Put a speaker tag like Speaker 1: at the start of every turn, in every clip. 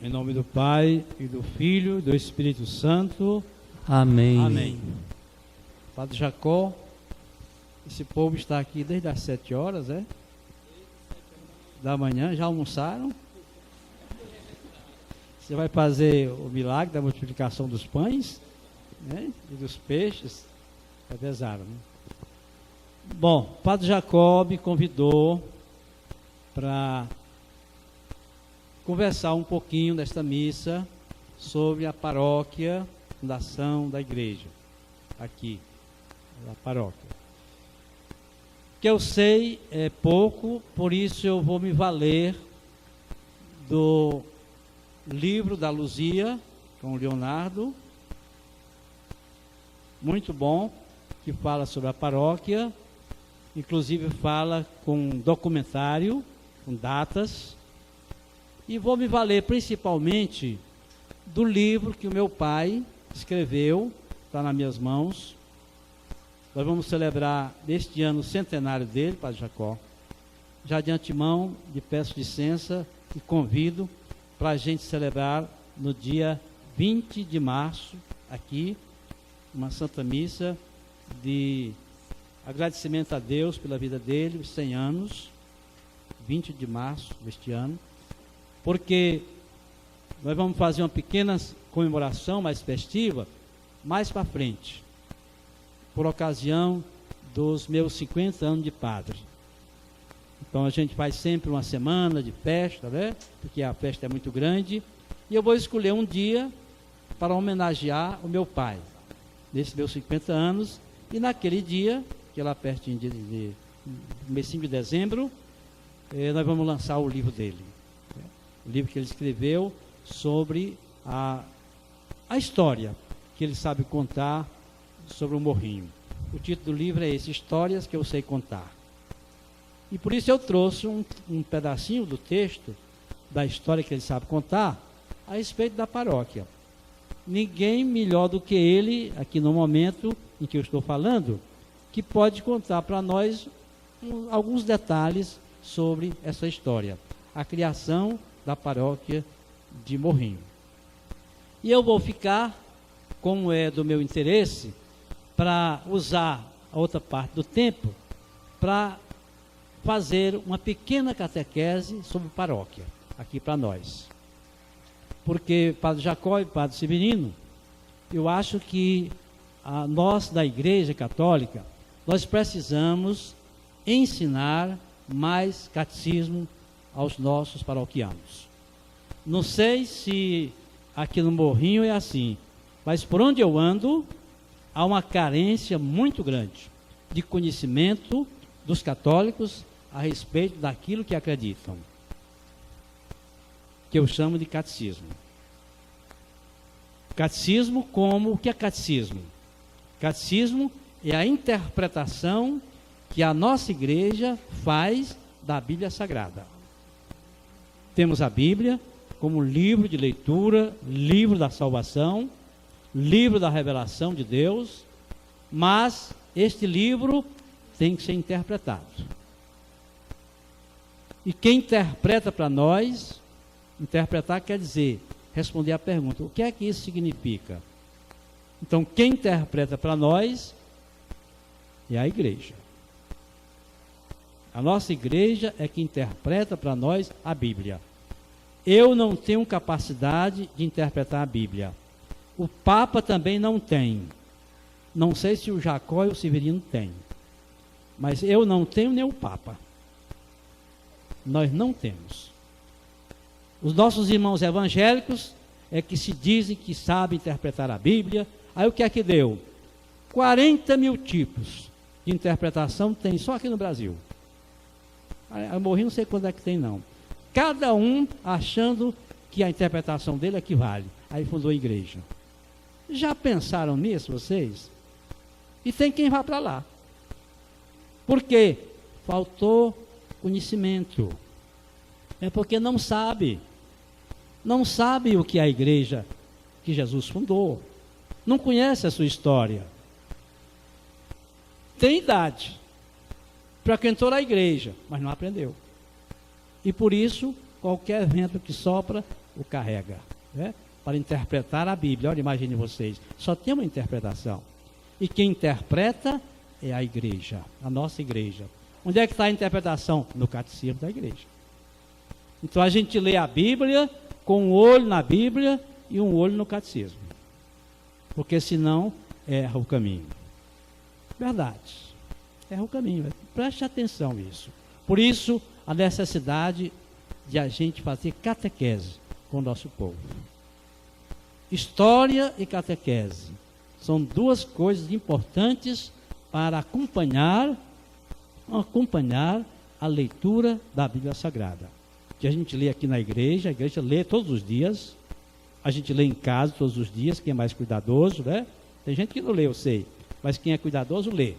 Speaker 1: Em nome do Pai, e do Filho, e do Espírito Santo.
Speaker 2: Amém.
Speaker 1: Amém. Padre Jacó, esse povo está aqui desde as 7 horas, da manhã, já almoçaram? Você vai fazer o milagre da multiplicação dos pães, né? E dos peixes? Revezaram, né? Bom, Padre Jacó me convidou para conversar um pouquinho nesta missa sobre a paróquia, fundação da igreja, aqui, a paróquia. O que eu sei é pouco, por isso eu vou me valer do livro da Luzia, com o Leonardo, muito bom, que fala sobre a paróquia, inclusive fala com um documentário, com datas, e vou me valer principalmente do livro que o meu pai escreveu, está nas minhas mãos. Nós vamos celebrar este ano o centenário dele, Padre Jacó. Já de antemão, lhe peço licença e convido para a gente celebrar no dia 20 de março, aqui, uma Santa Missa de agradecimento a Deus pela vida dele, os 100 anos, 20 de março deste ano, porque nós vamos fazer uma pequena comemoração mais festiva, mais para frente, por ocasião dos meus 50 anos de padre. Então a gente faz sempre uma semana de festa, né? Porque a festa é muito grande, e eu vou escolher um dia para homenagear o meu pai, nesses meus 50 anos, e naquele dia, que é lá pertinho de comecinho de dezembro, nós vamos lançar o livro dele. O livro que ele escreveu sobre a história que ele sabe contar sobre o Morrinho. O título do livro é esse, Histórias que eu sei contar. E por isso eu trouxe um pedacinho do texto, da história que ele sabe contar, a respeito da paróquia. Ninguém melhor do que ele, aqui no momento em que eu estou falando, que pode contar para nós alguns detalhes sobre essa história, a criação da paróquia de Morrinho. E eu vou ficar, como é do meu interesse, para usar a outra parte do tempo para fazer uma pequena catequese sobre paróquia, aqui para nós. Porque Padre Jacó e Padre Severino, eu acho que nós da Igreja Católica, nós precisamos ensinar mais catecismo aos nossos paroquianos. Não sei se aqui no Morrinho é assim, mas por onde eu ando, há uma carência muito grande de conhecimento dos católicos a respeito daquilo que acreditam, que eu chamo de catecismo. Catecismo como, o que é catecismo? Catecismo é a interpretação que a nossa igreja faz da Bíblia Sagrada. Temos a Bíblia como livro de leitura, livro da salvação, livro da revelação de Deus, mas este livro tem que ser interpretado. E quem interpreta para nós, interpretar quer dizer responder à pergunta, o que é que isso significa? Então, quem interpreta para nós é a igreja. A nossa igreja é que interpreta para nós a Bíblia. Eu não tenho capacidade de interpretar a Bíblia. O Papa também não tem. Não sei se o Jacó e o Severino têm. Mas eu não tenho nem o Papa. Nós não temos. Os nossos irmãos evangélicos é que se dizem que sabem interpretar a Bíblia. Aí o que é que deu? 40 mil tipos de interpretação tem só aqui no Brasil. Eu morri, não sei quando é que tem não. Cada um achando que a interpretação dele equivale. Aí fundou a igreja. Já pensaram nisso vocês? E tem quem vá para lá. Por quê? Faltou conhecimento. É porque não sabe. Não sabe o que é a igreja que Jesus fundou. Não conhece a sua história. Tem idade. Frequentou a igreja, mas não aprendeu. E por isso, qualquer vento que sopra, o carrega, né? Para interpretar a Bíblia. Olha, imagine vocês, só tem uma interpretação. E quem interpreta é a igreja, a nossa igreja. Onde é que está a interpretação? No catecismo da igreja. Então a gente lê a Bíblia com um olho na Bíblia e um olho no catecismo. Porque senão erra o caminho. Verdade. Erra o caminho. Preste atenção nisso. Por isso, a necessidade de a gente fazer catequese com o nosso povo. História e catequese são duas coisas importantes para acompanhar a leitura da Bíblia Sagrada. Que a gente lê aqui na igreja, a igreja lê todos os dias, a gente lê em casa todos os dias, quem é mais cuidadoso, né? Tem gente que não lê, eu sei, mas quem é cuidadoso lê.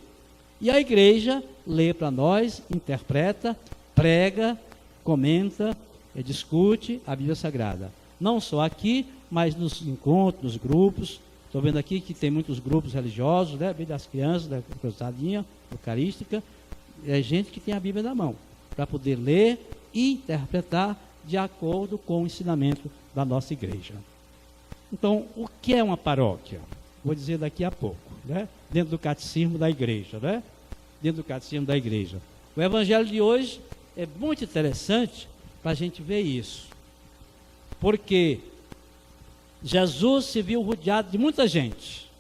Speaker 1: E a igreja lê para nós, interpreta, prega, comenta, discute a Bíblia Sagrada. Não só aqui, mas nos encontros, nos grupos. Estou vendo aqui que tem muitos grupos religiosos, né? Bíblia das crianças, da cruzadinha, eucarística. É gente que tem a Bíblia na mão, para poder ler e interpretar de acordo com o ensinamento da nossa igreja. Então, o que é uma paróquia? Vou dizer daqui a pouco, né? Dentro do catecismo da igreja, né? Dentro do catecismo da igreja. O evangelho de hoje é muito interessante para a gente ver isso. Porque Jesus se viu rodeado de muita gente.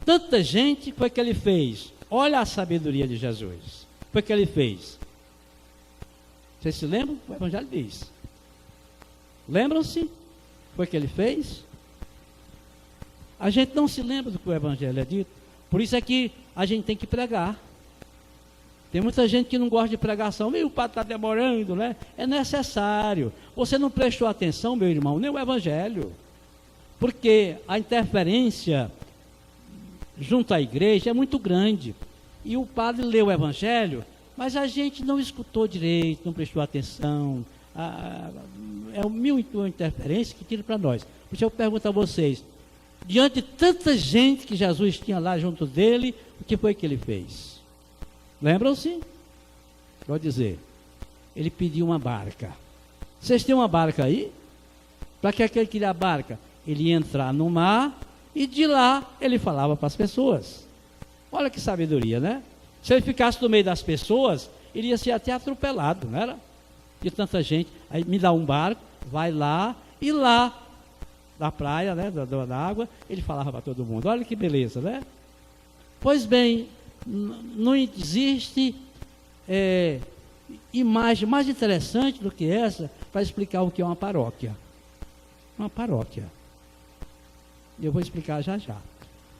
Speaker 1: Tanta gente foi que ele fez. Olha a sabedoria de Jesus. Foi que ele fez. Vocês se lembram? O evangelho diz. Lembram-se? Foi que ele fez? A gente não se lembra do que o evangelho é dito. Por isso é que a gente tem que pregar. Tem muita gente que não gosta de pregação. O padre está demorando, né? É necessário. Você não prestou atenção, meu irmão, nem o evangelho. Porque a interferência junto à igreja é muito grande. E o padre leu o evangelho, mas a gente não escutou direito, não prestou atenção. É um mil interferência que tira para nós. Por isso eu pergunto a vocês, diante de tanta gente que Jesus tinha lá junto dele, o que foi que ele fez? Lembram-se? Vou dizer, ele pediu uma barca. Vocês têm uma barca aí? Para que ele queria a barca? Ele ia entrar no mar e de lá ele falava para as pessoas. Olha que sabedoria, né? Se ele ficasse no meio das pessoas, ele ia ser até atropelado, não era? De tanta gente. Aí me dá um barco, vai lá, e lá, da praia, né, da água, ele falava para todo mundo. Olha que beleza, né? Pois bem, não existe imagem mais interessante do que essa para explicar o que é uma paróquia. Uma paróquia. Eu vou explicar já já.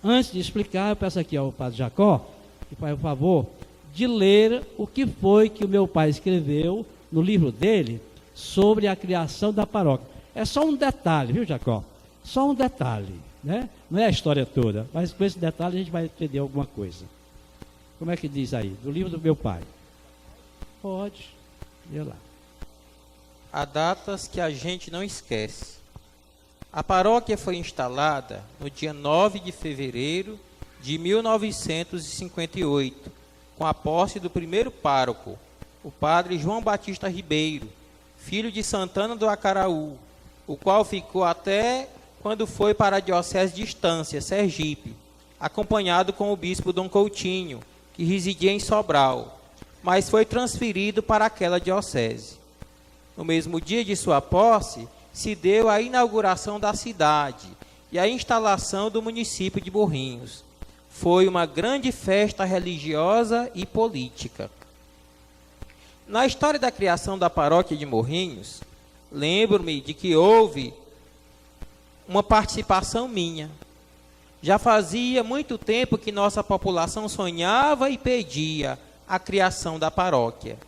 Speaker 1: Antes de explicar, eu peço aqui ao padre Jacó, que faz o favor de ler o que foi que o meu pai escreveu no livro dele sobre a criação da paróquia. É só um detalhe, viu, Jacó? Só um detalhe, né? Não é a história toda, mas com esse detalhe a gente vai entender alguma coisa. Como é que diz aí? Do livro do meu pai. Pode. Vê lá.
Speaker 2: Há datas que a gente não esquece. A paróquia foi instalada no dia 9 de fevereiro de 1958, com a posse do primeiro pároco, o padre João Batista Ribeiro, filho de Santana do Acaraú, o qual ficou até quando foi para a diocese de Estância, Sergipe, acompanhado com o bispo Dom Coutinho, que residia em Sobral, mas foi transferido para aquela diocese. No mesmo dia de sua posse, se deu a inauguração da cidade e a instalação do município de Morrinhos. Foi uma grande festa religiosa e política. Na história da criação da paróquia de Morrinhos, lembro-me de que houve uma participação minha. Já fazia muito tempo que nossa população sonhava e pedia a criação da paróquia.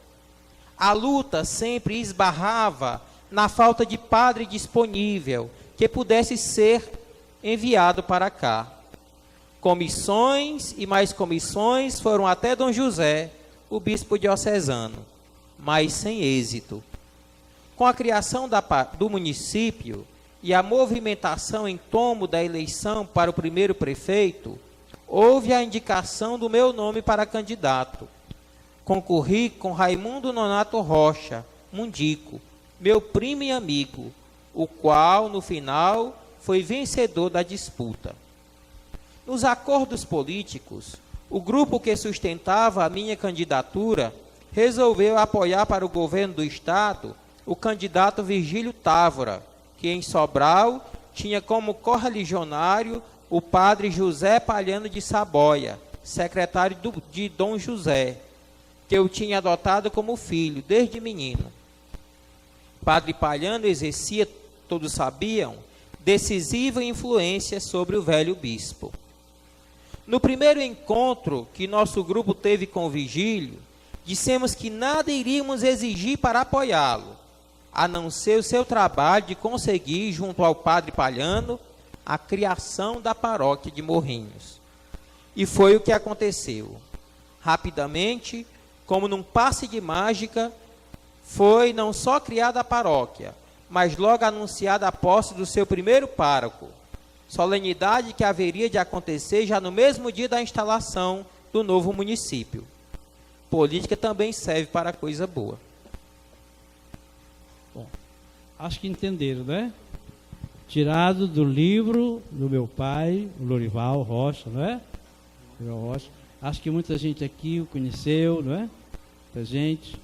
Speaker 2: A luta sempre esbarrava na falta de padre disponível que pudesse ser enviado para cá. Comissões e mais comissões foram até Dom José, o bispo diocesano, mas sem êxito. Com a criação do município e a movimentação em torno da eleição para o primeiro prefeito, houve a indicação do meu nome para candidato. Concorri com Raimundo Nonato Rocha, Mundico, meu primo e amigo, o qual, no final, foi vencedor da disputa. Nos acordos políticos, o grupo que sustentava a minha candidatura resolveu apoiar para o governo do Estado o candidato Virgílio Távora, que em Sobral tinha como correligionário o padre José Palhano de Saboia, secretário de Dom José, que eu tinha adotado como filho desde menino. Padre Palhano exercia, todos sabiam, decisiva influência sobre o velho bispo. No primeiro encontro que nosso grupo teve com o Virgílio, dissemos que nada iríamos exigir para apoiá-lo, a não ser o seu trabalho de conseguir, junto ao padre Palhano, a criação da paróquia de Morrinhos. E foi o que aconteceu. Rapidamente, como num passe de mágica, foi não só criada a paróquia, mas logo anunciada a posse do seu primeiro pároco, solenidade que haveria de acontecer já no mesmo dia da instalação do novo município. Política também serve para coisa boa.
Speaker 1: Bom, acho que entenderam, né? Tirado do livro do meu pai, o Lorival Rocha, não é? Lorival Rocha. Acho que muita gente aqui o conheceu, não é? Muita gente.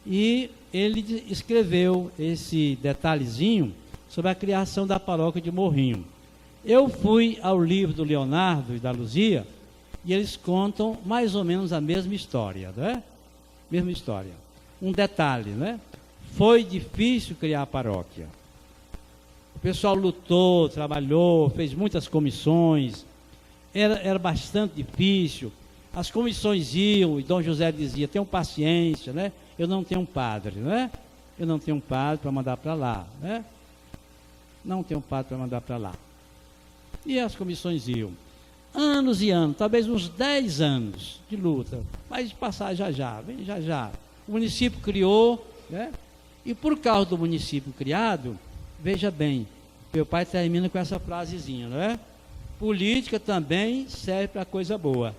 Speaker 1: E ele escreveu esse detalhezinho sobre a criação da paróquia de Morrinho. Eu fui ao livro do Leonardo e da Luzia, e eles contam mais ou menos a mesma história, não é? Mesma história. Um detalhe, né? Foi difícil criar a paróquia. O pessoal lutou, trabalhou, fez muitas comissões, era bastante difícil. As comissões iam, e Dom José dizia, tenham paciência, né? Eu não tenho um padre, né? Eu não tenho um padre para mandar para lá, né? Não tenho um padre para mandar para lá. E as comissões iam. Anos e anos, talvez uns 10 anos de luta, mas passar já, vem já. O município criou, né? E por causa do município criado, veja bem, meu pai termina com essa frasezinha, não é? Política também serve para coisa boa.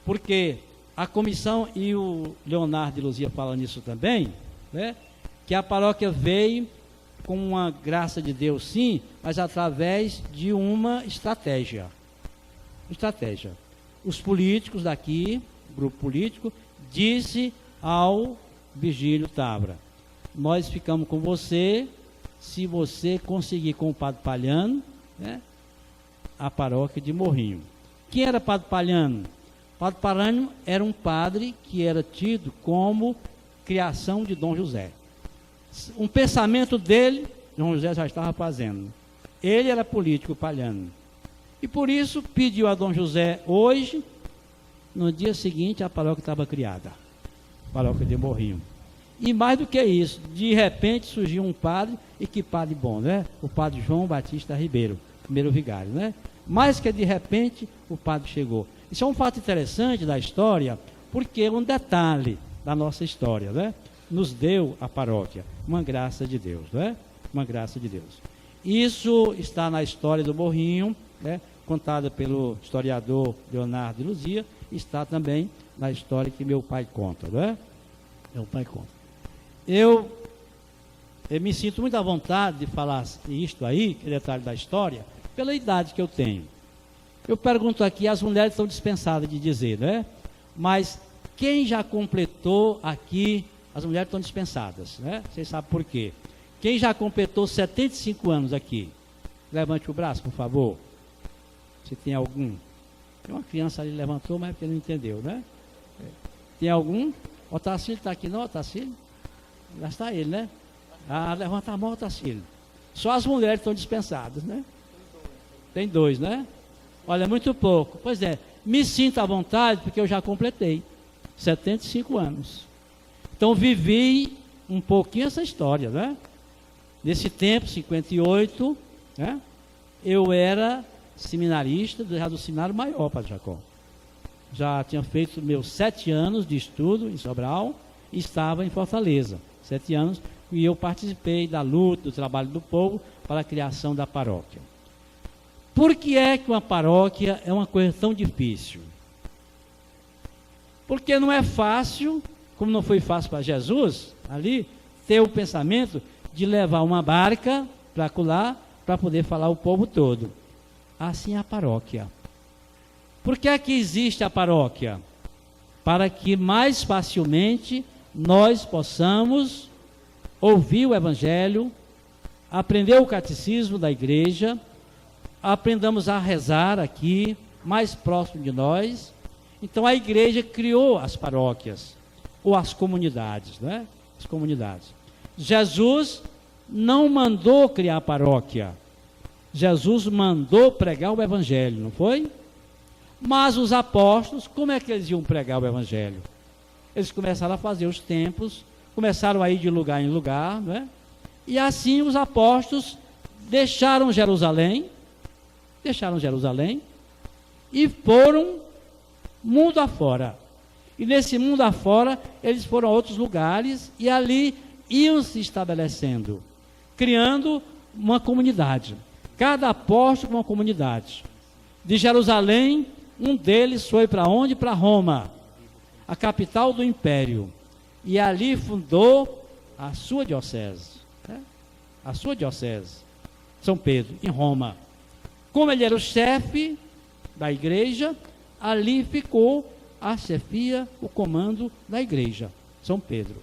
Speaker 1: Porque a comissão, e o Leonardo e Luzia falam nisso também, né? Que a paróquia veio com uma graça de Deus, sim, mas através de uma estratégia. Os políticos daqui, o grupo político, disse ao Virgílio Távora, nós ficamos com você, se você conseguir com o padre Palhano, né, a paróquia de Morrinho. Quem era padre Palhano? Padre Palhano era um padre que era tido como criação de Dom José. Um pensamento dele, Dom José já estava fazendo. Ele era político, Palhano. E por isso pediu a Dom José hoje, no dia seguinte a paróquia estava criada. A paróquia de Morrinho. E mais do que isso, de repente surgiu um padre, e que padre bom, né? O padre João Batista Ribeiro, primeiro vigário, né? Mais que de repente o padre chegou. Isso é um fato interessante da história, porque é um detalhe da nossa história, né? Nos deu a paróquia, uma graça de Deus, né? Uma graça de Deus. Isso está na história do Morrinho, né? Contada pelo historiador Leonardo e Luzia, está também na história que meu pai conta, né? Meu pai conta. Eu me sinto muito à vontade de falar isto aí, que é detalhe da história, pela idade que eu tenho. Eu pergunto aqui, as mulheres estão dispensadas de dizer, né? Mas quem já completou aqui, as mulheres estão dispensadas, né? Vocês sabem por quê. Quem já completou 75 anos aqui? Levante o braço, por favor. Se tem algum. Tem uma criança ali levantou, mas porque não entendeu, né? Tem algum? O Otacílio está aqui não, Otacílio? Já está ele, né? Ah, levanta a mão, Otacílio. Só as mulheres estão dispensadas, né? Tem dois, né? Olha, muito pouco. Pois é, me sinto à vontade porque eu já completei 75 anos. Então vivi um pouquinho essa história, né? Nesse tempo, 58, né? Eu era seminarista do seminário maior, Padre Jacó. Já tinha feito meus 7 anos de estudo em Sobral e estava em Fortaleza. 7 anos, e eu participei da luta, do trabalho do povo para a criação da paróquia. Por que é que uma paróquia é uma coisa tão difícil? Porque não é fácil, como não foi fácil para Jesus, ali, ter o pensamento de levar uma barca para acolá, para poder falar o povo todo. Assim é a paróquia. Por que é que existe a paróquia? Para que mais facilmente nós possamos ouvir o Evangelho, aprender o catecismo da igreja, aprendamos a rezar aqui, mais próximo de nós. Então a igreja criou as paróquias, ou as comunidades, né? As comunidades. Jesus não mandou criar a paróquia, Jesus mandou pregar o Evangelho, não foi? Mas os apóstolos, como é que eles iam pregar o Evangelho? Eles começaram a fazer os templos, começaram a ir de lugar em lugar, não é? E assim os apóstolos deixaram Jerusalém e foram mundo afora. E nesse mundo afora, eles foram a outros lugares e ali iam se estabelecendo, criando uma comunidade. Cada apóstolo uma comunidade. De Jerusalém, um deles foi para onde? Para Roma, a capital do império. E ali fundou a sua diocese. Né? A sua diocese, São Pedro, em Roma. Como ele era o chefe da igreja, ali ficou a chefia, o comando da igreja, São Pedro.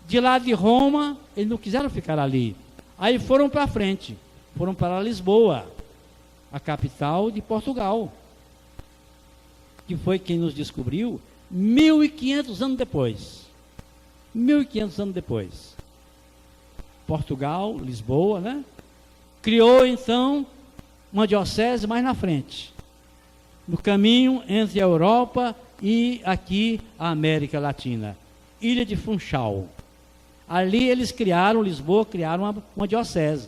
Speaker 1: De lá de Roma, eles não quiseram ficar ali. Aí foram para frente, foram para Lisboa, a capital de Portugal, que foi quem nos descobriu 1.500 anos depois. 1.500 anos depois. Portugal, Lisboa, né? Criou então uma diocese mais na frente, no caminho entre a Europa e aqui a América Latina, Ilha de Funchal. Ali eles criaram, Lisboa, criaram uma diocese.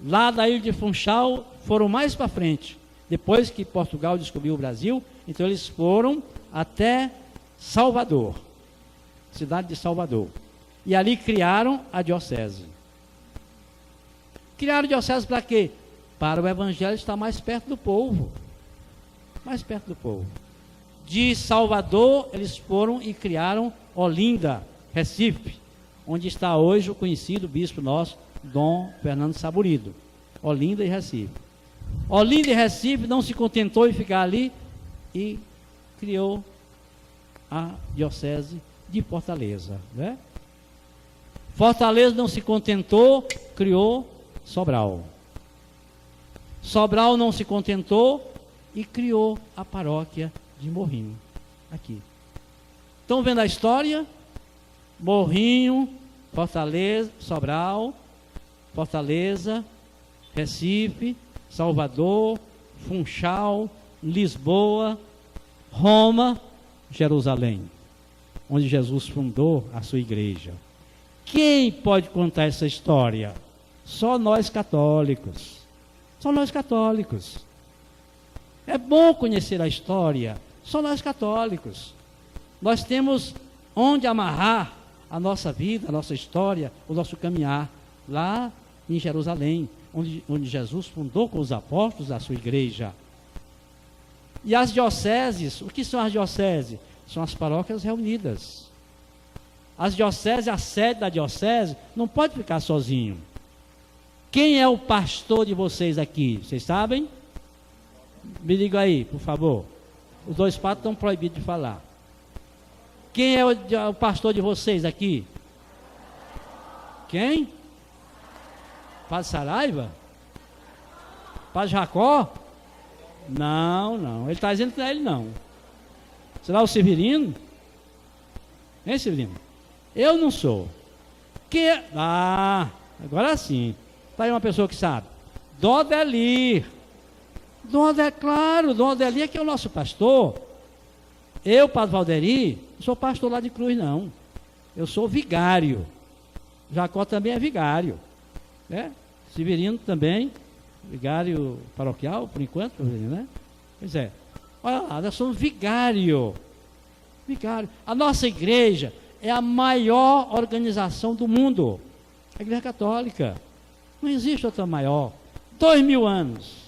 Speaker 1: Lá da Ilha de Funchal foram mais para frente, depois que Portugal descobriu o Brasil, então eles foram até Salvador, cidade de Salvador, e ali criaram a diocese. Criaram a diocese para quê? Para o Evangelho estar mais perto do povo. Mais perto do povo. De Salvador, eles foram e criaram Olinda, Recife, onde está hoje o conhecido bispo nosso, Dom Fernando Saburido. Olinda e Recife. Olinda e Recife não se contentou em ficar ali e criou a diocese de Fortaleza. Né? Fortaleza não se contentou, criou Sobral. Sobral não se contentou e criou a paróquia de Morrinho, aqui. Estão vendo a história? Morrinho, Fortaleza, Sobral, Fortaleza, Recife, Salvador, Funchal, Lisboa, Roma, Jerusalém, onde Jesus fundou a sua igreja. Quem pode contar essa história? Só nós católicos. Só nós católicos. É bom conhecer a história. Só nós católicos. Nós temos onde amarrar a nossa vida, a nossa história, o nosso caminhar. Lá em Jerusalém, onde Jesus fundou com os apóstolos a sua igreja. E as dioceses, o que são as dioceses? São as paróquias reunidas. As dioceses, a sede da diocese, não pode ficar sozinho. Quem é o pastor de vocês aqui? Vocês sabem? Me diga aí, por favor. Os dois padres estão proibidos de falar. Quem é o pastor de vocês aqui? Quem? Padre Saraiva? Padre Jacó? Não. Ele está dizendo que não é ele, não. Será o Severino? Hein, Severino? Eu não sou. Agora sim. Está aí uma pessoa que sabe. Dom Adelir. Claro, Dom Adelir é que é o nosso pastor. Eu, Padre Valderi, não sou pastor lá de Cruz, não. Eu sou vigário. Jacó também é vigário. Né? Severino também, vigário paroquial, por enquanto, né? Pois é. Olha lá, nós somos vigário. A nossa igreja é a maior organização do mundo. A Igreja Católica. Não existe outra maior. 2000 anos.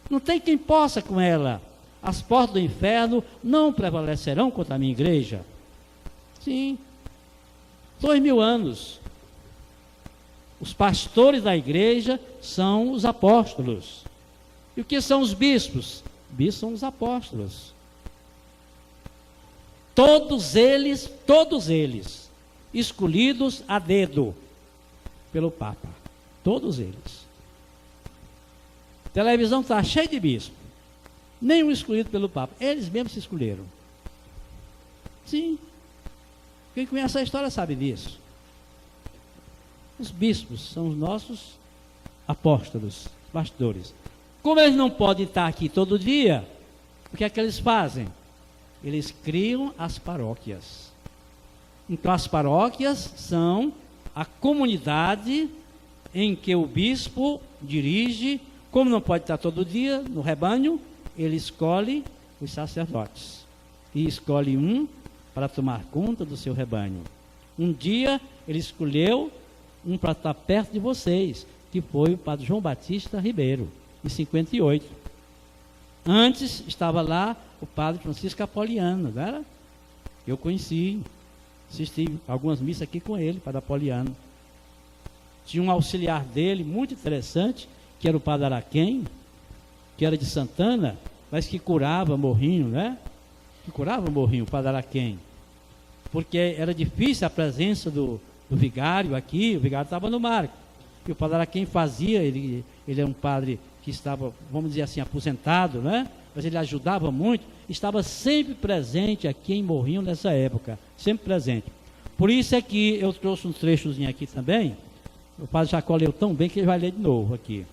Speaker 1: Não tem quem possa com ela. As portas do inferno não prevalecerão contra a minha igreja. Sim. 2000 anos. Os pastores da igreja são os apóstolos. E o que são os bispos? Bispos são os apóstolos. Todos eles, escolhidos a dedo pelo Papa. Todos eles. A televisão está cheia de bispos. Nenhum escolhido pelo Papa. Eles mesmos se escolheram. Sim. Quem conhece a história sabe disso. Os bispos são os nossos apóstolos, pastores. Como eles não podem estar aqui todo dia, o que é que eles fazem? Eles criam as paróquias. Então as paróquias são a comunidade em que o bispo dirige. Como não pode estar todo dia no rebanho, ele escolhe os sacerdotes. E escolhe um para tomar conta do seu rebanho. Um dia ele escolheu um para estar perto de vocês, que foi o padre João Batista Ribeiro, em 58. Antes estava lá o padre Francisco Apoliano, não era? Eu conheci, assisti algumas missas aqui com ele, padre Apoliano. Tinha um auxiliar dele, muito interessante, que era o padre Araquém, que era de Santana, mas que curava morrinho, né? Que curava morrinho, o padre Araquém. Porque era difícil a presença do vigário aqui, o vigário estava no Marco. E o padre Araquém fazia, ele é um padre que estava, vamos dizer assim, aposentado, né? Mas ele ajudava muito, estava sempre presente aqui em Morrinho nessa época, sempre presente. Por isso é que eu trouxe um trechozinho aqui também, o padre Jacó leu tão bem que ele vai ler de novo aqui.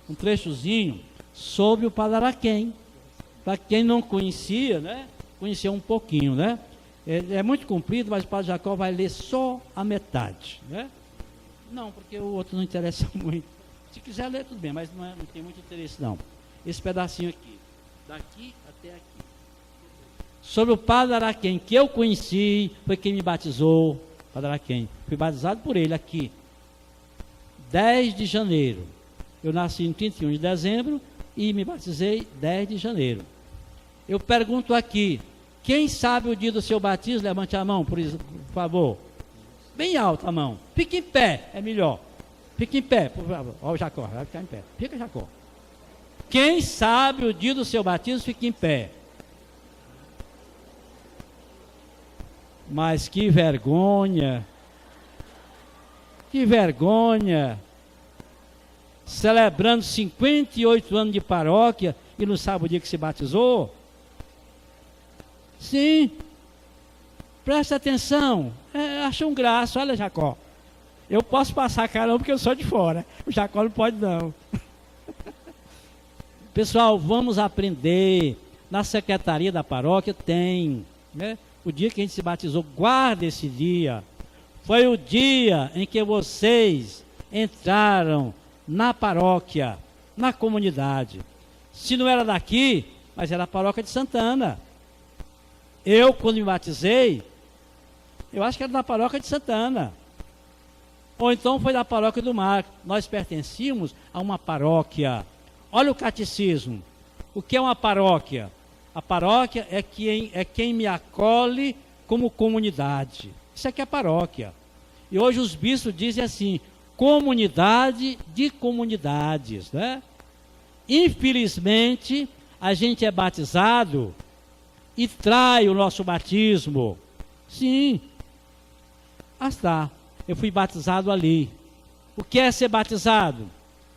Speaker 1: Um trechozinho sobre o padre Araquém. Para quem não conhecia, né? Conhecia um pouquinho, né? É muito comprido, mas o padre Jacó vai ler só a metade, né? Não, porque o outro não interessa muito. Se quiser ler, tudo bem, mas não tem muito interesse, não. Esse pedacinho aqui, daqui até aqui. Sobre o padre Araquém, que eu conheci, foi quem me batizou, padre Araquém. Fui batizado por ele aqui, 10 de janeiro. Eu nasci em 31 de dezembro e me batizei 10 de janeiro. Eu pergunto aqui, quem sabe o dia do seu batismo? Levante a mão, por favor. Bem alta a mão. Fique em pé, é melhor. Fique em pé, por favor. Olha o Jacó, vai ficar em pé. Fica, Jacó. Quem sabe o dia do seu batismo, fique em pé. Mas que vergonha. Que vergonha. Celebrando 58 anos de paróquia e não sabe o dia que se batizou? Sim. Presta atenção. Acha um graça, olha, Jacó. Eu posso passar carão porque eu sou de fora. O Jacó não pode, não. Pessoal, vamos aprender. Na secretaria da paróquia tem, né? O dia que a gente se batizou, guarda esse dia. Foi o dia em que vocês entraram na paróquia, na comunidade. Se não era daqui, mas era a paróquia de Santana. Eu, quando me batizei, eu acho que era da paróquia de Santana. Ou então foi da paróquia do Marco. Nós pertencíamos a uma paróquia. Olha o catecismo. O que é uma paróquia? A paróquia é quem me acolhe como comunidade. Isso aqui é paróquia. E hoje os bispos dizem assim, comunidade de comunidades, né? Infelizmente, a gente é batizado e trai o nosso batismo. Sim. Ah, está. Eu fui batizado ali. O que é ser batizado?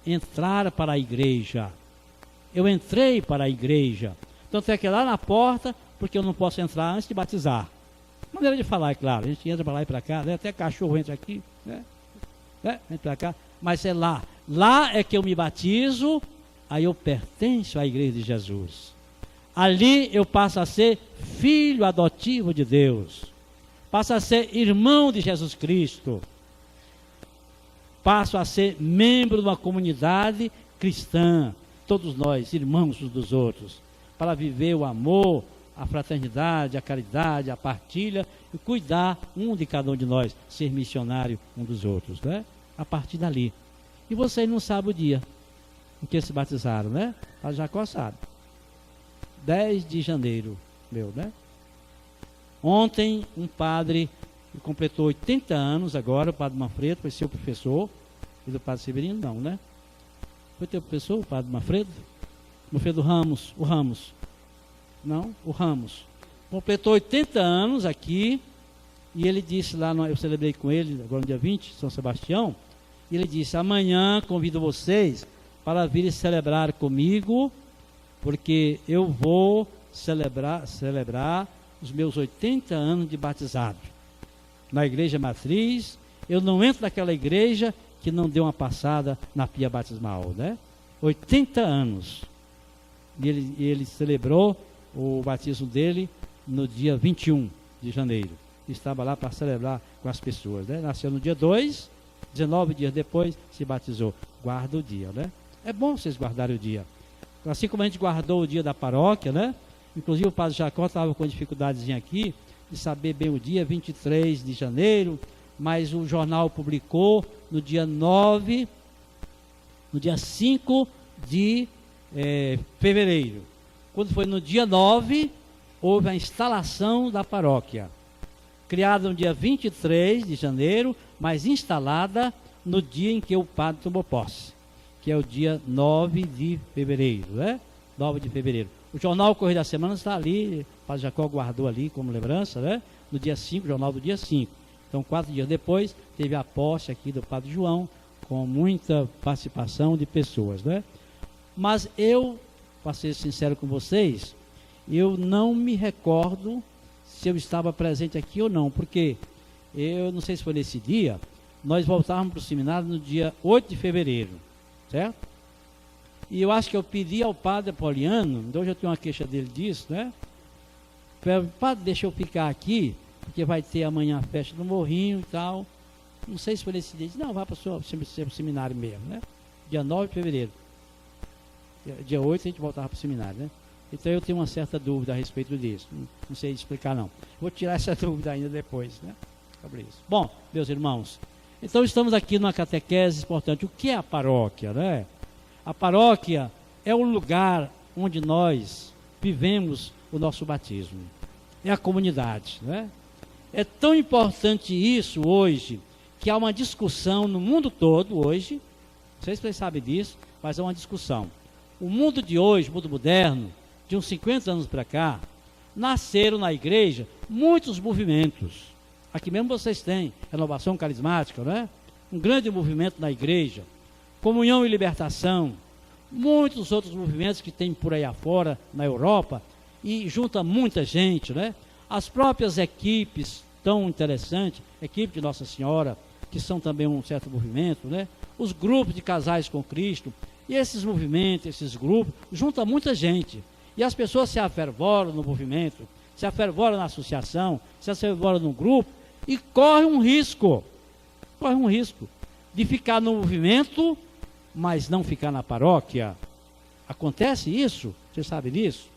Speaker 1: Entrar para a igreja. Eu entrei para a igreja. Tanto é que lá na porta, porque eu não posso entrar antes de batizar. Maneira de falar, é claro. A gente entra para lá e para cá, né? Até cachorro entra aqui, né? Entra para cá. Mas é lá. Lá é que eu me batizo, aí eu pertenço à igreja de Jesus. Ali eu passo a ser filho adotivo de Deus. Passo a ser irmão de Jesus Cristo. Passo a ser membro de uma comunidade cristã. Todos nós, irmãos uns dos outros. Para viver o amor, a fraternidade, a caridade, a partilha e cuidar um de cada um de nós. Ser missionário um dos outros, né? A partir dali. E vocês não sabem o dia em que se batizaram, né? A Jacó sabe. 10 de janeiro, meu, né? Ontem, um padre que completou 80 anos agora, o padre Manfredo, foi seu professor, e do padre Severino não, né? Foi teu professor, o padre Manfredo? Manfredo Ramos, o Ramos. Não, o Ramos. Completou 80 anos aqui, e ele disse lá, eu celebrei com ele, agora no dia 20, São Sebastião, e ele disse, amanhã convido vocês para virem celebrar comigo, porque eu vou celebrar os meus 80 anos de batizado. Na igreja matriz, eu não entro naquela igreja que não deu uma passada na pia batismal, né? 80 anos. E ele celebrou o batismo dele no dia 21 de janeiro. Estava lá para celebrar com as pessoas, né? Nasceu no dia 2, 19 dias depois se batizou. Guarda o dia, né? É bom vocês guardarem o dia. Assim como a gente guardou o dia da paróquia, né? Inclusive o padre Jacó estava com dificuldadezinha aqui de saber bem o dia, 23 de janeiro, mas o jornal publicou no dia 9, no dia 5 de fevereiro. Quando foi no dia 9, houve a instalação da paróquia. Criada no dia 23 de janeiro, mas instalada no dia em que o padre tomou posse, que é o dia 9 de fevereiro, né? 9 de fevereiro. O jornal Correio da Semana está ali, o padre Jacó guardou ali como lembrança, né? No dia 5, jornal do dia 5. Então, 4 dias depois, teve a posse aqui do padre João, com muita participação de pessoas, né? Mas eu, para ser sincero com vocês, eu não me recordo se eu estava presente aqui ou não, porque eu não sei se foi nesse dia, nós voltávamos para o seminário no dia 8 de fevereiro, certo? E eu acho que eu pedi ao padre Apoliano, então hoje eu tenho uma queixa dele disso, né? Padre, deixa eu ficar aqui, porque vai ter amanhã a festa do Morrinho e tal. Não sei se foi nesse dia. Não, vá para o seu seminário mesmo, né? Dia 9 de fevereiro. Dia 8 a gente voltava para o seminário, né? Então eu tenho uma certa dúvida a respeito disso. Não sei explicar não. Vou tirar essa dúvida ainda depois, né? Sobre isso. Bom, meus irmãos, então estamos aqui numa catequese importante. O que é a paróquia, né? A paróquia é o lugar onde nós vivemos o nosso batismo. É a comunidade, né? É tão importante isso hoje, que há uma discussão no mundo todo hoje, não sei se vocês sabem disso, mas há uma discussão. O mundo de hoje, o mundo moderno, de uns 50 anos para cá, nasceram na igreja muitos movimentos. Aqui mesmo vocês têm renovação carismática, né? Um grande movimento na igreja, comunhão e libertação, muitos outros movimentos que tem por aí afora, na Europa, e junta muita gente, né? As próprias equipes tão interessantes, equipe de Nossa Senhora, que são também um certo movimento, né? Os grupos de casais com Cristo, e esses movimentos, esses grupos, juntam muita gente. E as pessoas se afervoram no movimento, se afervoram na associação, se afervoram no grupo, e corre um risco de ficar no movimento, mas não ficar na paróquia. Acontece isso? Você sabe disso?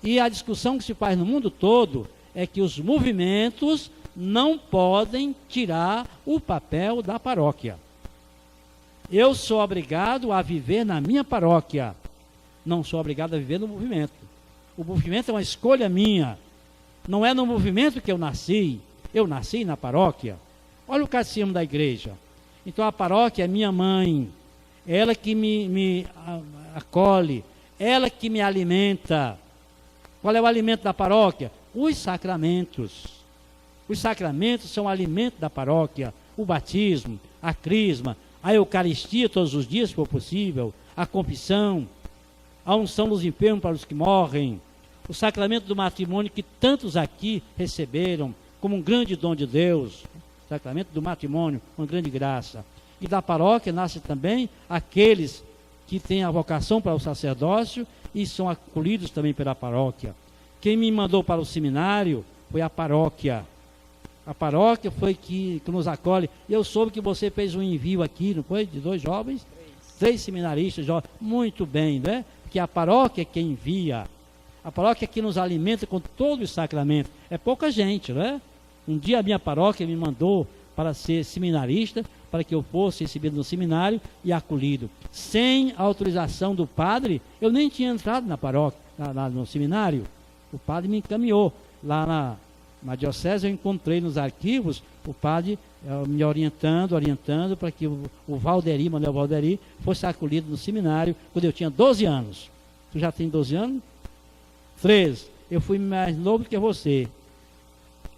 Speaker 1: E a discussão que se faz no mundo todo é que os movimentos não podem tirar o papel da paróquia. Eu sou obrigado a viver na minha paróquia, não sou obrigado a viver no movimento. O movimento é uma escolha minha, não é no movimento que eu nasci na paróquia. Olha o catecismo da igreja. Então a paróquia é minha mãe, ela que me acolhe, ela que me alimenta. Qual é o alimento da paróquia? Os sacramentos. Os sacramentos são o alimento da paróquia. O batismo, a crisma, a Eucaristia todos os dias, se for possível, a confissão, a unção dos enfermos para os que morrem, o sacramento do matrimônio que tantos aqui receberam como um grande dom de Deus, o sacramento do matrimônio, uma grande graça. E da paróquia nasce também aqueles que têm a vocação para o sacerdócio e são acolhidos também pela paróquia. Quem me mandou para o seminário foi a paróquia. A paróquia foi que nos acolhe. Eu soube que você fez um envio aqui, não foi? De 2 jovens? 3 seminaristas jovens. Muito bem, né? Porque a paróquia é quem envia. A paróquia é que nos alimenta com todos os sacramentos. É pouca gente, né? Um dia a minha paróquia me mandou para ser seminarista, para que eu fosse recebido no seminário e acolhido. Sem a autorização do padre, eu nem tinha entrado na paróquia, no seminário. O padre me encaminhou. lá na diocese, eu encontrei nos arquivos o padre me orientando para que o Valderi, Manuel Valderi, fosse acolhido no seminário quando eu tinha 12 anos. Tu já tem 12 anos? 13. Eu fui mais novo que você.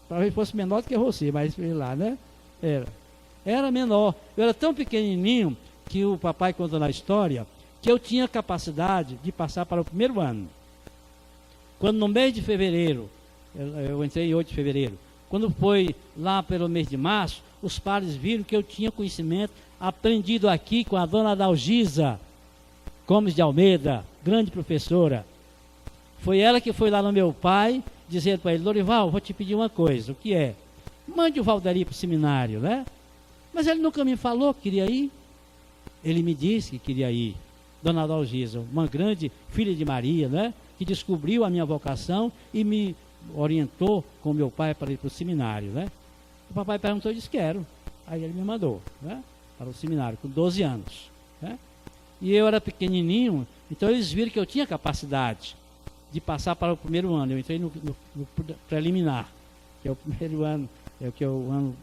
Speaker 1: Talvez fosse menor do que você, mas fui lá, né? Era menor. Eu era tão pequenininho que o papai contou na história que eu tinha capacidade de passar para o primeiro ano. Quando no mês de fevereiro, eu entrei em 8 de fevereiro, quando foi lá pelo mês de março, os padres viram que eu tinha conhecimento aprendido aqui com a dona Dalgisa Gomes de Almeida, grande professora. Foi ela que foi lá no meu pai, dizendo para ele: Lorival, vou te pedir uma coisa. O que é? Mande o Valderi para o seminário, né? Mas ele nunca me falou que queria ir. Ele me disse que queria ir. Dona Dalgisa, uma grande filha de Maria, né? Que descobriu a minha vocação e me orientou com meu pai para ir para o seminário, né? O papai perguntou e disse: quero. Aí ele me mandou, né? Para o seminário, com 12 anos, né? E eu era pequenininho, então eles viram que eu tinha capacidade de passar para o primeiro ano. Eu entrei no preliminar, que é o primeiro ano, que é o ano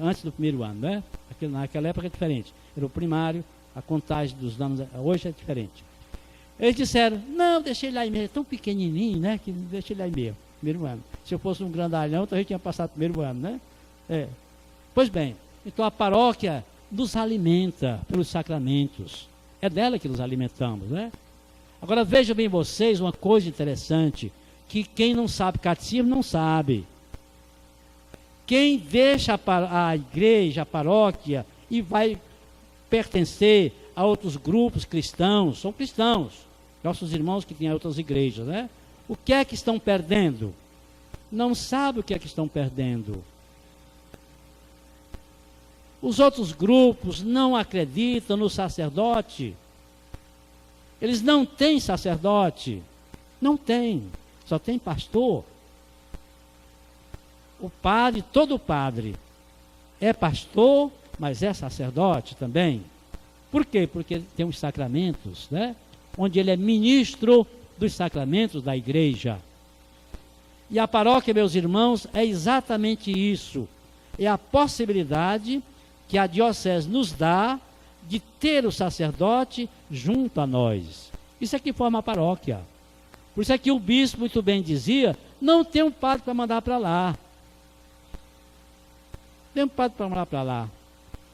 Speaker 1: antes do primeiro ano, né? Naquela época é diferente. Era o primário, a contagem dos anos hoje é diferente. Eles disseram: não, deixa ele lá em meio, é tão pequenininho, né? Que deixa ele lá em meio, primeiro ano. Se eu fosse um grandalhão, então a gente tinha passado o primeiro ano, né? Pois bem, então a paróquia nos alimenta pelos sacramentos. É dela que nos alimentamos, né? Agora vejam bem vocês uma coisa interessante, que quem não sabe catecismo não sabe. Quem deixa a igreja, a paróquia, e vai pertencer a outros grupos cristãos, são cristãos, nossos irmãos que têm outras igrejas, né? O que é que estão perdendo? Não sabe o que é que estão perdendo. Os outros grupos não acreditam no sacerdote. Eles não têm sacerdote. Não tem. Só tem pastor. O padre, todo padre, é pastor, mas é sacerdote também. Por quê? Porque ele tem os sacramentos, né? Onde ele é ministro dos sacramentos da igreja. E a paróquia, meus irmãos, é exatamente isso. É a possibilidade que a diocese nos dá de ter o sacerdote junto a nós. Isso é que forma a paróquia. Por isso é que o bispo muito bem dizia: não tem um padre para mandar para lá. Tem um padre para mandar para lá.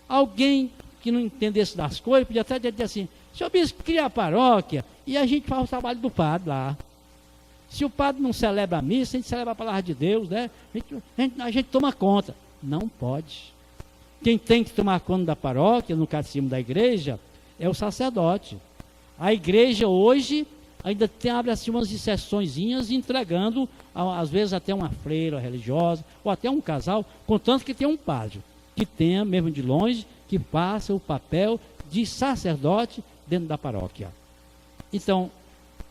Speaker 1: Alguém que não entendesse das coisas podia até dizer assim: senhor bispo, cria a paróquia e a gente faz o trabalho do padre lá. Se o padre não celebra a missa, a gente celebra a palavra de Deus, né? A gente toma conta. Não pode. Quem tem que tomar conta da paróquia, no catecismo da igreja, é o sacerdote. A igreja hoje ainda abre assim umas exceçõezinhas, entregando, às vezes até uma freira religiosa, ou até um casal, contanto que tenha um padre, que tenha, mesmo de longe, que faça o papel de sacerdote dentro da paróquia. Então,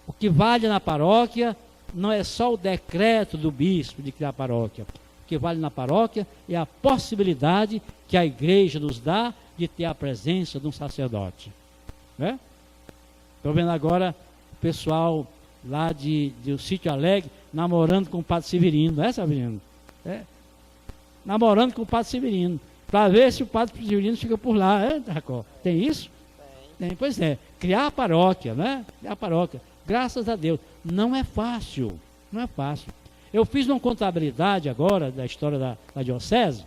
Speaker 1: o que vale na paróquia não é só o decreto do bispo de criar a paróquia. O que vale na paróquia é a possibilidade que a igreja nos dá de ter a presença de um sacerdote. Né? Estou vendo agora o pessoal lá do Sítio Alegre namorando com o Padre Severino, não é, Severino? Namorando com o Padre Severino, para ver se o Padre Severino fica por lá. Jacó? Tem isso? Tem, pois é. Criar a paróquia, né? Criar a paróquia. Graças a Deus. Não é fácil. Não é fácil. Eu fiz uma contabilidade agora da história da diocese.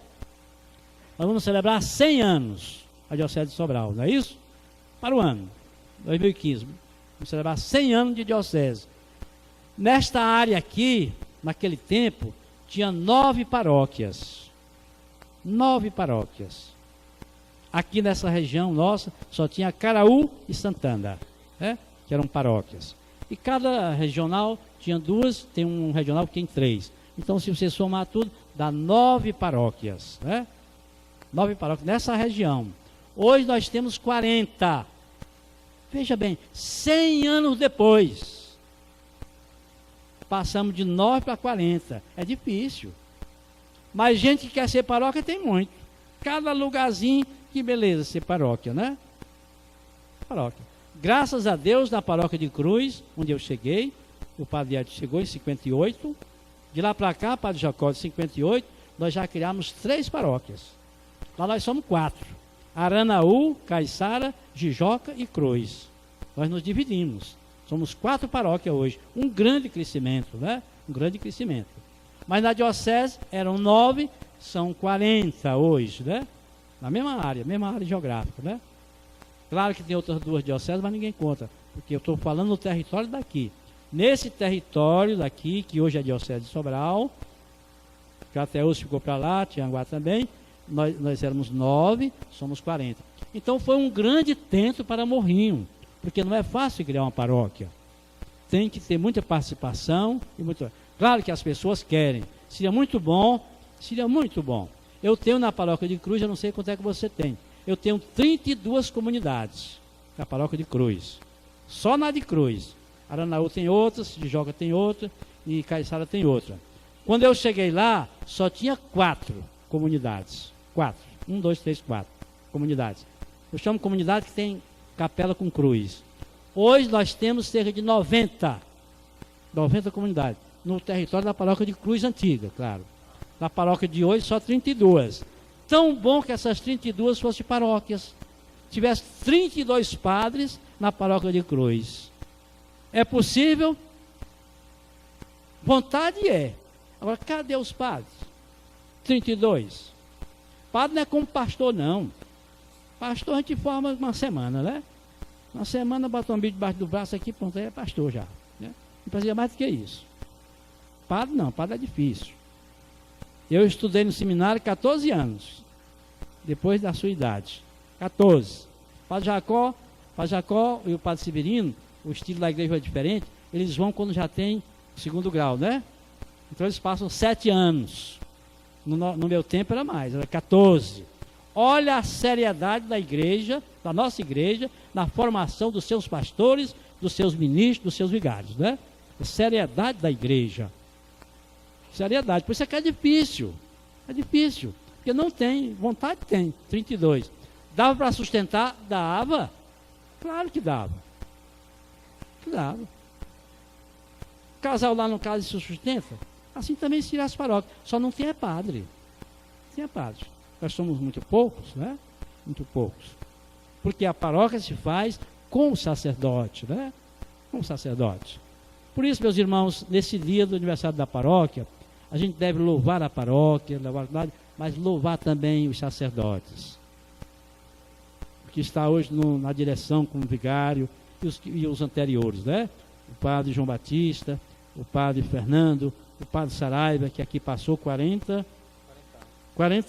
Speaker 1: Nós vamos celebrar 100 anos a diocese de Sobral, não é isso? Para o ano 2015. Vamos celebrar 100 anos de diocese. Nesta área aqui, naquele tempo, tinha 9 paróquias. 9 paróquias. Aqui nessa região nossa, só tinha Caraú e Santana, né? Que eram paróquias. E cada regional tinha 2, tem um regional que tem 3. Então, se você somar tudo, dá 9 paróquias, né? 9 paróquias nessa região. Hoje nós temos 40. Veja bem, 100 anos depois, passamos de 9 para 40. É difícil. Mas gente que quer ser paróquia tem muito. Cada lugarzinho, que beleza ser paróquia, né? Paróquia. Graças a Deus, na paróquia de Cruz, onde eu cheguei, o padre Edson chegou em 58, De lá para cá, Padre Jacó, de 58, nós já criamos 3 paróquias. Lá nós somos 4. Aranaú, Caiçara, Jijoca e Cruz. Nós nos dividimos. Somos 4 paróquias hoje. Um grande crescimento, né? Um grande crescimento. Mas na diocese eram 9, são 40 hoje, né? Na mesma área geográfica, né? Claro que tem outras 2 dioceses, mas ninguém conta, porque eu estou falando no território daqui. Nesse território daqui, que hoje é a diocese de Sobral, Crateús ficou para lá, Tianguá também, nós éramos 9, somos 40. Então foi um grande tento para Morrinho, porque não é fácil criar uma paróquia. Tem que ter muita participação e muito. Claro que as pessoas querem. Seria muito bom. Eu tenho na paróquia de Cruz, eu não sei quanto é que você tem. Eu tenho 32 comunidades na paróquia de Cruz. Só na de Cruz. Aranaú tem outras, Jijoca tem outra e Caiçara tem outra. Quando eu cheguei lá, só tinha 4 comunidades. 4. 1, 2, 3, 4 comunidades. Eu chamo comunidade que tem capela com cruz. Hoje nós temos cerca de 90 comunidades. No território da paróquia de Cruz Antiga, claro. Na paróquia de hoje, só 32. Tão bom que essas 32 fossem paróquias. Tivesse 32 padres na paróquia de Cruz. É possível? Vontade é. Agora, cadê os padres? 32. Padre não é como pastor, não. Pastor a gente forma uma semana, né? Uma semana bota um bicho debaixo do braço aqui, pronto, aí é pastor já. Né? Não precisa mais do que isso. Padre não, padre é difícil. Eu estudei no seminário 14 anos, depois da sua idade. 14. Padre Jacó e o Padre Severino, o estilo da igreja é diferente, eles vão quando já tem o 2º grau, né? Então eles passam 7 anos. No meu tempo era mais, era 14. Olha a seriedade da igreja, da nossa igreja, na formação dos seus pastores, dos seus ministros, dos seus vigários, né? A seriedade da igreja. Seriedade. Por isso é que é difícil. É difícil. Porque não tem, vontade tem. 32. Dava para sustentar? Dava. Claro que dava. Dava. Casal lá no caso se sustenta? Assim também se as paróquias. Só não tem padre. Não tem padre. Nós somos muito poucos, né? Muito poucos. Porque a paróquia se faz com o sacerdote, né? Com o sacerdote. Por isso, meus irmãos, nesse dia do aniversário da paróquia, a gente deve louvar a paróquia, mas louvar também os sacerdotes. Que está hoje na direção como vigário e os anteriores, né? O padre João Batista, o padre Fernando, o padre Saraiva, que aqui passou 40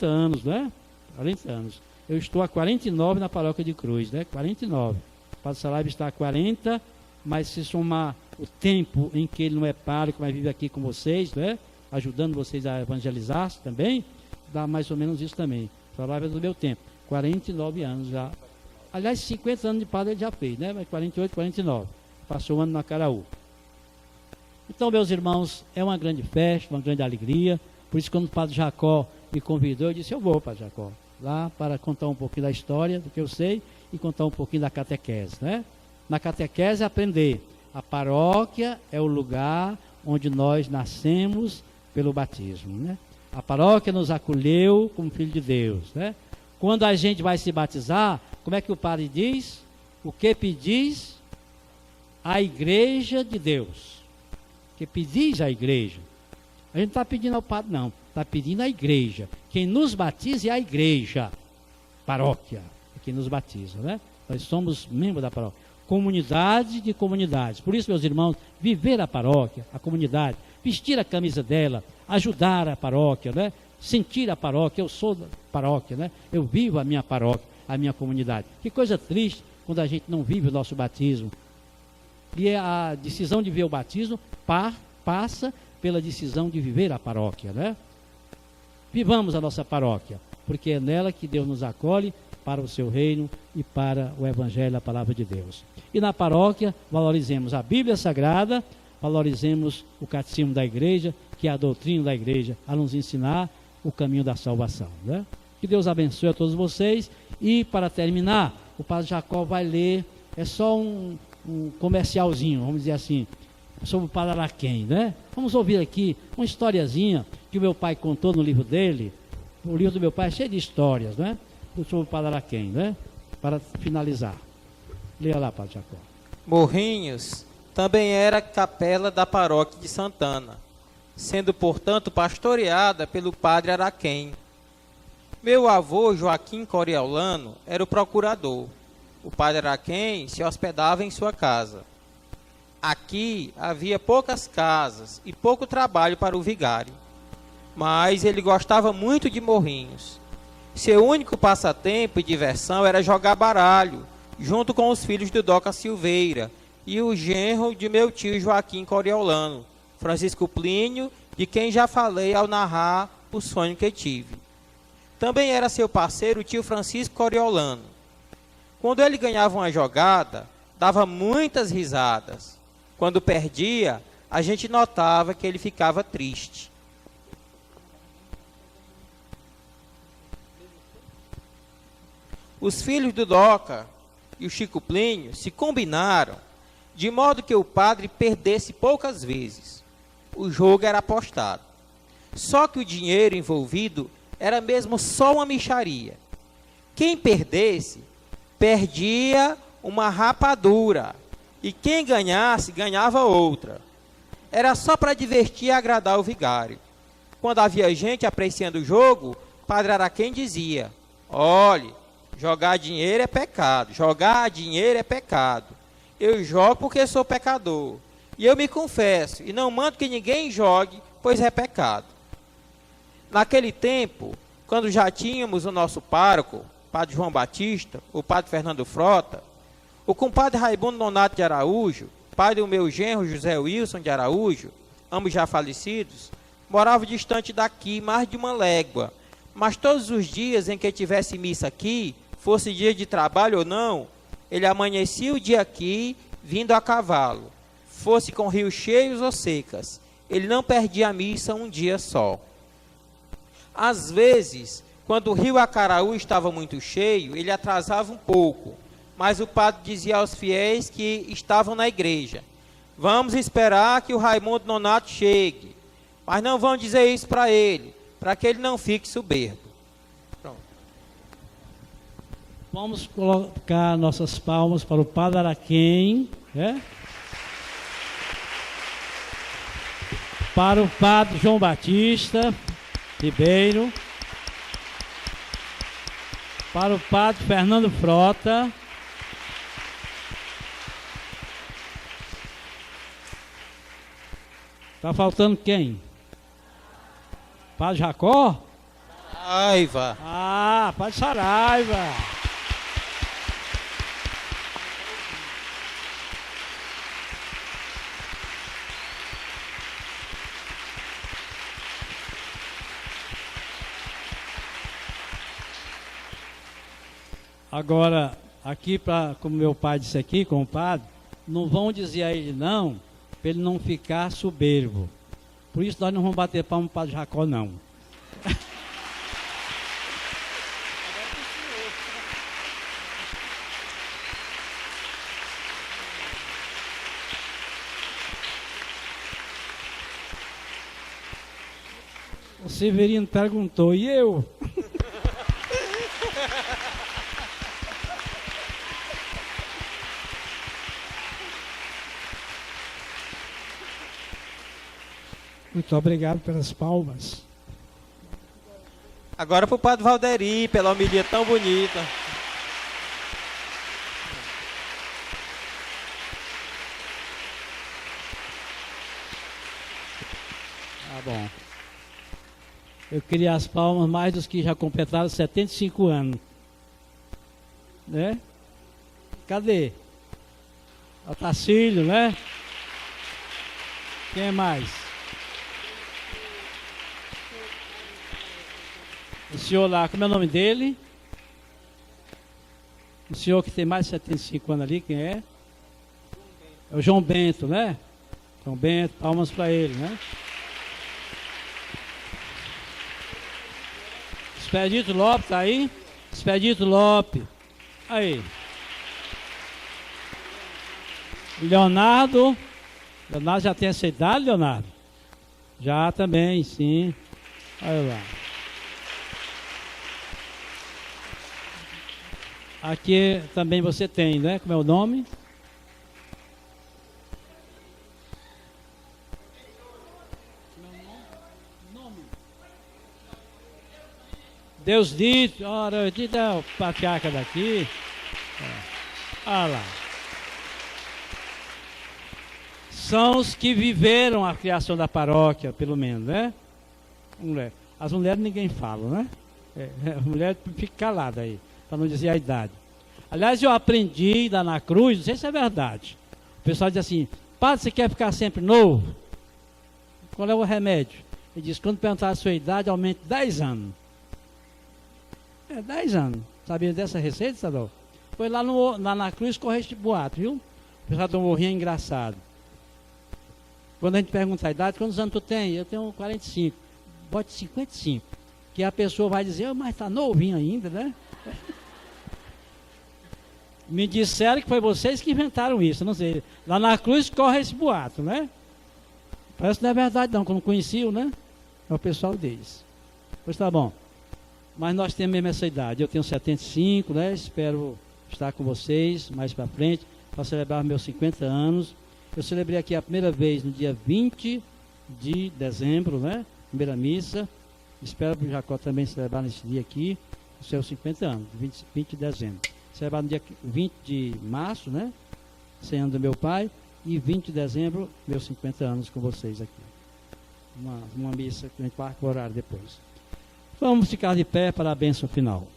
Speaker 1: anos, né? 40 anos. Eu estou há 49 na paróquia de Cruz, né? 49. O padre Saraiva está há 40, mas se somar o tempo em que ele não é pároco, mas vive aqui com vocês, né? Ajudando vocês a evangelizar também, dá mais ou menos isso também. Saraiva é do meu tempo, 49 anos já. Aliás, 50 anos de padre ele já fez, né? Mas 48, 49. Passou um ano na Acaraú. Então, meus irmãos, é uma grande festa, uma grande alegria. Por isso, quando o padre Jacó me convidou, eu disse, eu vou, padre Jacó, lá para contar um pouquinho da história, do que eu sei, e contar um pouquinho da catequese, né? Na catequese, aprender. A paróquia é o lugar onde nós nascemos pelo batismo, né? A paróquia nos acolheu como filho de Deus, né? Quando a gente vai se batizar, como é que o padre diz? O que pedis à igreja de Deus? O que pedis à igreja? A gente não está pedindo ao padre, não. Está pedindo à igreja. Quem nos batiza é a igreja. Paróquia é quem nos batiza, né? Nós somos membros da paróquia. Comunidade de comunidades. Por isso, meus irmãos, viver a paróquia, a comunidade, vestir a camisa dela, ajudar a paróquia, né? Sentir a paróquia, eu sou da paróquia, né? Eu vivo a minha paróquia, a minha comunidade. Que coisa triste quando a gente não vive o nosso batismo. E a decisão de viver o batismo passa pela decisão de viver a paróquia, né? Vivamos a nossa paróquia, porque é nela que Deus nos acolhe para o seu reino e para o evangelho, a palavra de Deus. E na paróquia, valorizemos a Bíblia Sagrada, valorizemos o catecismo da igreja, que é a doutrina da igreja, a nos ensinar o caminho da salvação, né? Que Deus abençoe a todos vocês. E para terminar, o padre Jacó vai ler, é só um comercialzinho, vamos dizer assim, sobre o Padre Araquém, né? Vamos ouvir aqui uma historiazinha que o meu pai contou no livro dele. O livro do meu pai é cheio de histórias, né? Sobre o Padre Araquém, né? Para finalizar. Leia lá, Padre Jacó.
Speaker 2: Morrinhos também era capela da paróquia de Santana, sendo, portanto, pastoreada pelo Padre Araquém. Meu avô, Joaquim Coriolano, era o procurador. O Padre Araquém se hospedava em sua casa. Aqui havia poucas casas e pouco trabalho para o vigário, mas ele gostava muito de Morrinhos. Seu único passatempo e diversão era jogar baralho, junto com os filhos do Doca Silveira e o genro de meu tio Joaquim Coriolano, Francisco Plínio, de quem já falei ao narrar o sonho que tive. Também era seu parceiro o tio Francisco Coriolano. Quando ele ganhava uma jogada, dava muitas risadas. Quando perdia, a gente notava que ele ficava triste. Os filhos do Doca e o Chico Plínio se combinaram de modo que o padre perdesse poucas vezes. O jogo era apostado. Só que o dinheiro envolvido era mesmo só uma mixaria. Quem perdesse, perdia uma rapadura. E quem ganhasse, ganhava outra. Era só para divertir e agradar o vigário. Quando havia gente apreciando o jogo, Padre Araquém dizia: olhe, jogar dinheiro é pecado, jogar dinheiro é pecado. Eu jogo porque sou pecador. E eu me confesso, e não mando que ninguém jogue, pois é pecado. Naquele tempo, quando já tínhamos o nosso pároco, Padre João Batista, o Padre Fernando Frota, o compadre Raimundo Nonato de Araújo, pai do meu genro José Wilson de Araújo, ambos já falecidos, morava distante daqui, mais de uma légua. Mas todos os dias em que tivesse missa aqui, fosse dia de trabalho ou não, ele amanhecia o dia aqui, vindo a cavalo, fosse com rios cheios ou secas. Ele não perdia a missa um dia só. Às vezes, quando o rio Acaraú estava muito cheio, ele atrasava um pouco, mas o padre dizia aos fiéis que estavam na igreja: vamos esperar que o Raimundo Nonato chegue, mas não vão dizer isso para ele, para que ele não fique soberbo. Pronto.
Speaker 1: Vamos colocar nossas palmas para o Padre Araquém, né? Para o Padre João Batista Ribeiro, para o Padre Fernando Frota, está faltando quem? Padre Jacó?
Speaker 2: Saraiva.
Speaker 1: Ah, Padre Saraiva. Agora, aqui, como meu pai disse aqui, com o padre, não vão dizer a ele não, para ele não ficar soberbo. Por isso nós não vamos bater palma para o Padre Jacó, não. O Severino perguntou, e eu? Muito obrigado pelas palmas.
Speaker 2: Agora para o Padre Valderi, pela homilia tão bonita.
Speaker 1: Tá bom. Eu queria as palmas mais dos que já completaram 75 anos. Né? Cadê? O Tacílio, né? Quem mais? O senhor lá, como é o nome dele? O senhor que tem mais de 75 anos ali, quem é? É o João Bento, né? João Bento, palmas para ele, né? Expedito Lopes, tá aí? Expedito Lopes. Aí. Leonardo Leonardo já tem essa idade, Leonardo? Já também, sim. Olha lá. Aqui também você tem, né? Como é o nome? Deus dito, ora, dita é o patriarca daqui. Olha lá. São os que viveram a criação da paróquia, pelo menos, né? As mulheres ninguém fala, né? A mulher fica calada aí, para não dizer a idade. Aliás, eu aprendi lá na cruz, não sei se é verdade. O pessoal diz assim, padre, você quer ficar sempre novo? Qual é o remédio? Ele diz, quando perguntar a sua idade, aumente 10 anos. 10 anos. Sabia dessa receita, Sadol? Foi lá na cruz correr este boato, viu? O pessoal do morrinho é engraçado. Quando a gente pergunta a idade, quantos anos tu tem? Eu tenho 45. Bote 55. Que a pessoa vai dizer, mas está novinho ainda, né? Me disseram que foi vocês que inventaram isso, não sei. Lá na cruz corre esse boato, né? Parece que não é verdade não, quando conheciam, né? É o pessoal deles. Pois tá bom. Mas nós temos mesmo essa idade. Eu tenho 75, né? Espero estar com vocês mais para frente, para celebrar meus 50 anos. Eu celebrei aqui a primeira vez no dia 20 de dezembro, né? Primeira missa. Espero o Jacó também celebrar nesse dia aqui, os seus 50 anos, 20 de dezembro. Celebrar no dia 20 de março, né? 100 anos do meu pai. E 20 de dezembro, meus 50 anos com vocês aqui. Uma missa que a gente vai orar depois. Vamos ficar de pé para a bênção final.